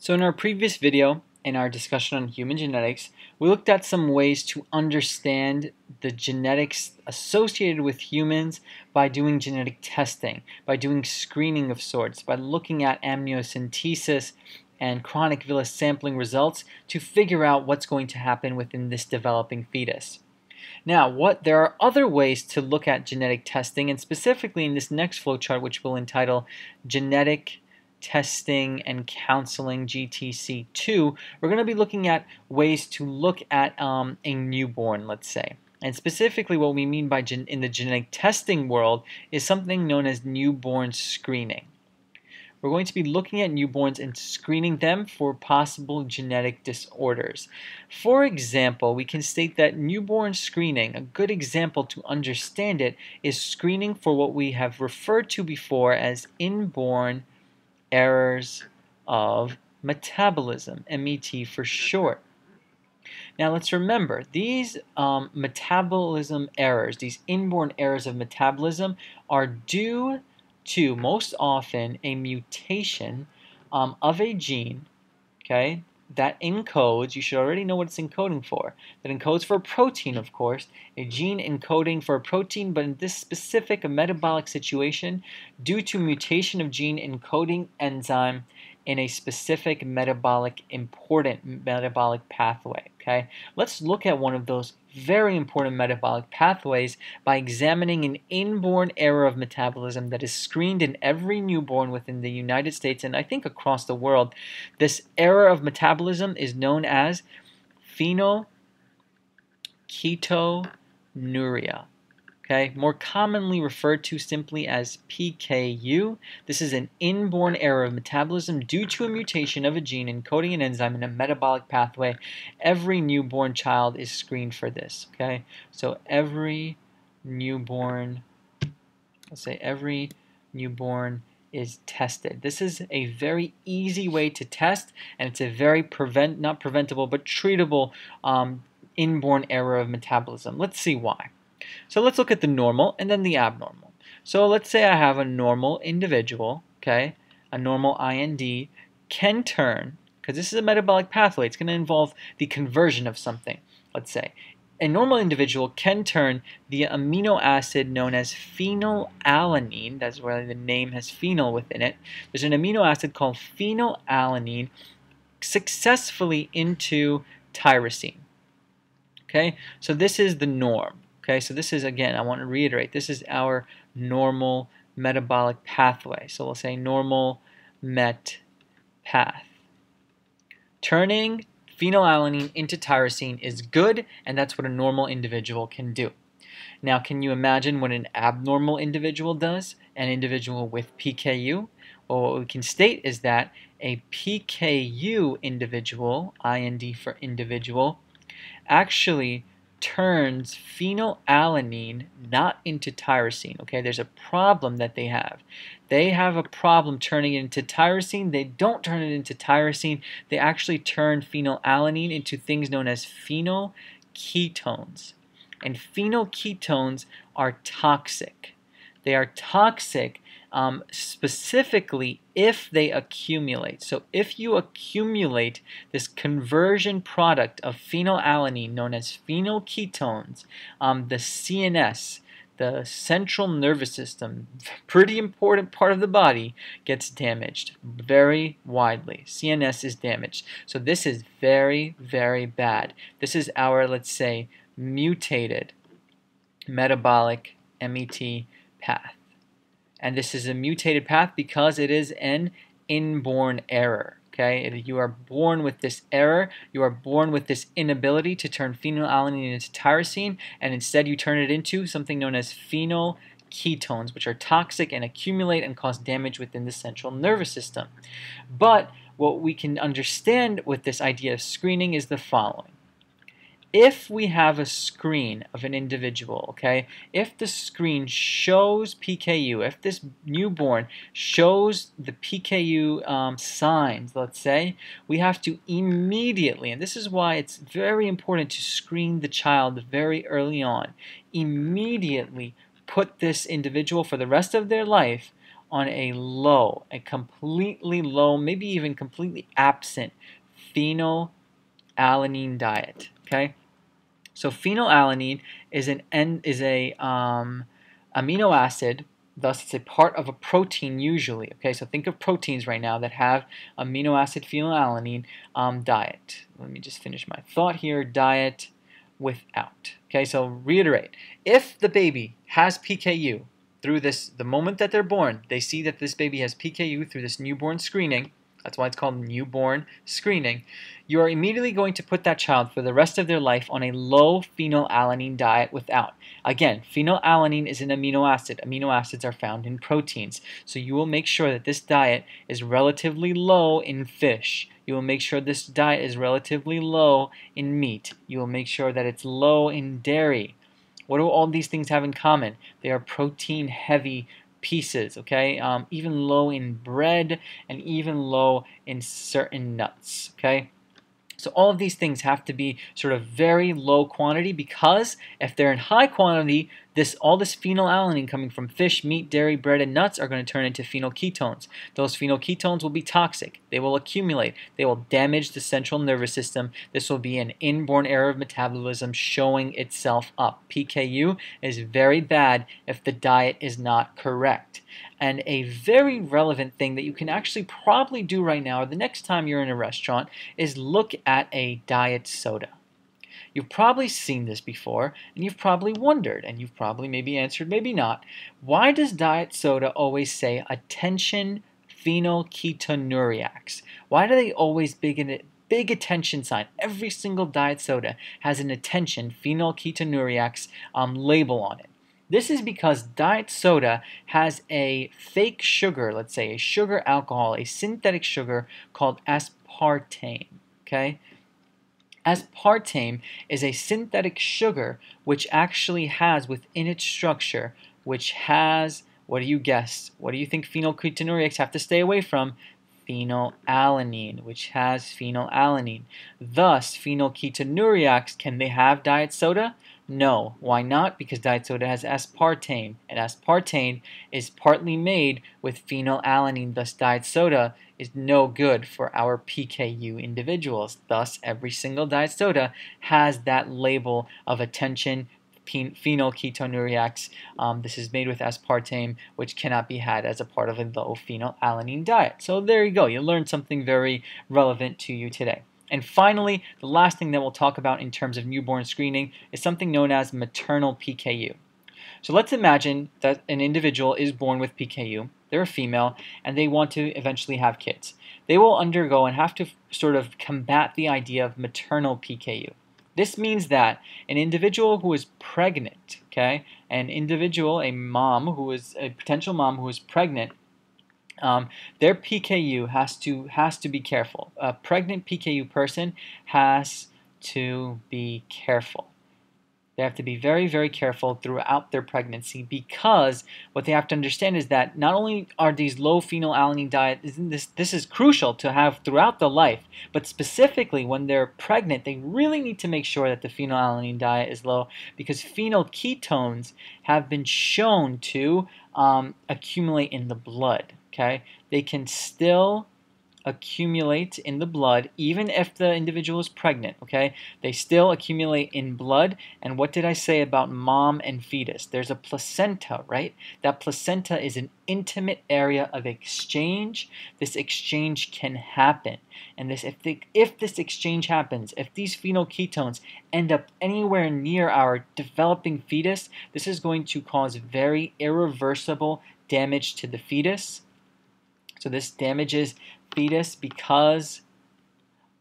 So in our previous video, in our discussion on human genetics, we looked at some ways to understand the genetics associated with humans by doing genetic testing, by doing screening of sorts, by looking at amniocentesis and chronic villus sampling results to figure out what's going to happen within this developing fetus. Now, there are other ways to look at genetic testing, and specifically in this next flowchart, which we'll entitle Genetic Testing and Counseling GTC II, we're going to be looking at ways to look at a newborn, let's say. And specifically what we mean by in the genetic testing world is something known as newborn screening. We're going to be looking at newborns and screening them for possible genetic disorders. For example, we can state that newborn screening, a good example to understand it, is screening for what we have referred to before as inborn errors of metabolism, MET for short. Now let's remember, these metabolism errors, these inborn errors of metabolism, are due to, most often, a mutation of a gene, okay, that encodes, you should already know what it's encoding for, that encodes for a protein, of course, a gene encoding for a protein, but in this specific metabolic situation, due to mutation of gene encoding enzyme in a specific important metabolic pathway, okay? Let's look at one of those very important metabolic pathways by examining an inborn error of metabolism that is screened in every newborn within the United States and I think across the world. This error of metabolism is known as Phenyl Ketonuria. Okay, more commonly referred to simply as PKU. This is an inborn error of metabolism due to a mutation of a gene encoding an enzyme in a metabolic pathway. Every newborn child is screened for this. Okay, so every newborn, every newborn is tested. This is a very easy way to test, and it's a very not preventable but treatable inborn error of metabolism. Let's see why. So let's look at the normal and then the abnormal. So let's say I have a normal individual, okay, a normal IND can turn, because this is a metabolic pathway, it's going to involve the conversion of something, let's say. A normal individual can turn the amino acid known as phenylalanine, that's where the name has phenol within it. There's an amino acid called phenylalanine successfully into tyrosine. Okay, so this is the norm. Okay, so this is, again, I want to reiterate, this is our normal metabolic pathway. So we'll say normal met path. Turning phenylalanine into tyrosine is good, and that's what a normal individual can do. Now, can you imagine what an abnormal individual does? An individual with PKU? Well, what we can state is that a PKU individual, IND for individual, actually turns phenylalanine not into tyrosine. Okay, there's a problem that they have. They have a problem turning it into tyrosine. They don't turn it into tyrosine. They actually turn phenylalanine into things known as phenyl ketones. And phenyl ketones are toxic. They are toxic specifically if they accumulate. So if you accumulate this conversion product of phenylalanine known as phenyl ketones, the CNS, the central nervous system, pretty important part of the body, gets damaged very widely. CNS is damaged. So this is very, very bad. This is our, let's say, mutated metabolic MET path. And this is a mutated path because it is an inborn error. Okay, you are born with this error. You are born with this inability to turn phenylalanine into tyrosine, and instead you turn it into something known as phenyl ketones, which are toxic and accumulate and cause damage within the central nervous system. But what we can understand with this idea of screening is the following. If we have a screen of an individual, okay, if the screen shows PKU, if this newborn shows the PKU signs, let's say, we have to immediately, and this is why it's very important to screen the child very early on, immediately put this individual for the rest of their life on a completely low, maybe even completely absent phenylalanine diet. Okay, so phenylalanine is a amino acid. Thus, it's a part of a protein usually. Okay, so think of proteins right now that have amino acid phenylalanine diet. Let me just finish my thought here. Diet without. Okay, so reiterate. If the baby has PKU through the moment that they're born, they see that this baby has PKU through this newborn screening. That's why it's called newborn screening. You are immediately going to put that child for the rest of their life on a low phenylalanine diet without. Again, phenylalanine is an amino acid. Amino acids are found in proteins. So you will make sure that this diet is relatively low in fish. You will make sure this diet is relatively low in meat. You will make sure that it's low in dairy. What do all these things have in common? They are protein heavy pieces, okay? Even low in bread and even low in certain nuts, okay? So all of these things have to be sort of very low quantity, because if they're in high quantity, all this phenylalanine coming from fish, meat, dairy, bread, and nuts are going to turn into phenyl ketones. Those phenyl ketones will be toxic. They will accumulate. They will damage the central nervous system. This will be an inborn error of metabolism showing itself up. PKU is very bad if the diet is not correct. And a very relevant thing that you can actually probably do right now, or the next time you're in a restaurant, is look at a diet soda. You've probably seen this before, and you've probably wondered, and you've probably maybe answered, maybe not. Why does diet soda always say attention phenylketonuriacs? Why do they always big attention sign? Every single diet soda has an attention phenylketonuriacs label on it. This is because diet soda has a fake sugar, let's say a sugar alcohol, a synthetic sugar called aspartame. Okay? Aspartame is a synthetic sugar which actually has within its structure, which has, what do you guess? What do you think phenylketonuriacs have to stay away from? Phenylalanine, which has phenylalanine. Thus, phenylketonuriacs, can they have diet soda? No. Why not? Because diet soda has aspartame, and aspartame is partly made with phenylalanine. Thus, diet soda is no good for our PKU individuals. Thus, every single diet soda has that label of attention phenylketonuriacs. This is made with aspartame, which cannot be had as a part of a low phenylalanine diet. So there you go. You learned something very relevant to you today. And finally, the last thing that we'll talk about in terms of newborn screening is something known as maternal PKU. So let's imagine that an individual is born with PKU, they're a female, and they want to eventually have kids. They will undergo and have to sort of combat the idea of maternal PKU. This means that an individual who is pregnant, okay, a potential mom who is pregnant, their PKU has to be careful. A pregnant PKU person has to be careful. They have to be very, very careful throughout their pregnancy, because what they have to understand is that not only are these low phenylalanine diets, this is crucial to have throughout the life, but specifically when they're pregnant, they really need to make sure that the phenylalanine diet is low, because phenyl ketones have been shown to accumulate in the blood. Okay, they can still accumulate in the blood even if the individual is pregnant. Okay, they still accumulate in blood. And what did I say about mom and fetus? There's a placenta, right? That placenta is an intimate area of exchange. This exchange can happen, and if this exchange happens, if these phenyl ketones end up anywhere near our developing fetus, this is going to cause very irreversible damage to the fetus. So this damages fetus because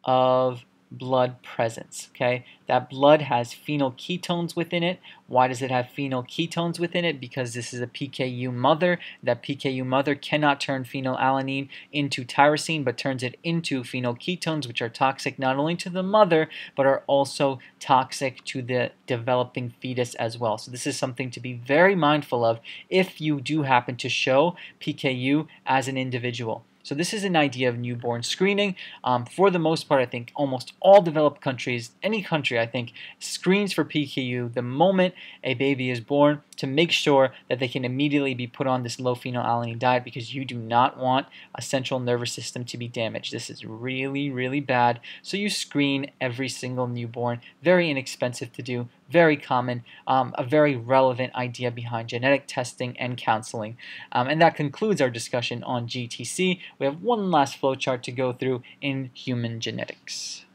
of blood presence. Okay, that blood has phenyl ketones within it. Why does it have phenyl ketones within it? Because this is a PKU mother. That PKU mother cannot turn phenylalanine into tyrosine, but turns it into phenyl ketones, which are toxic not only to the mother, but are also toxic to the developing fetus as well. So this is something to be very mindful of if you do happen to show PKU as an individual. So this is an idea of newborn screening. For the most part, I think almost all developed countries, any country, I think, screens for PKU the moment a baby is born to make sure that they can immediately be put on this low phenylalanine diet, because you do not want a central nervous system to be damaged. This is really, really bad. So you screen every single newborn. Very inexpensive to do, very common, a very relevant idea behind genetic testing and counseling. And that concludes our discussion on GTC. We have one last flowchart to go through in human genetics.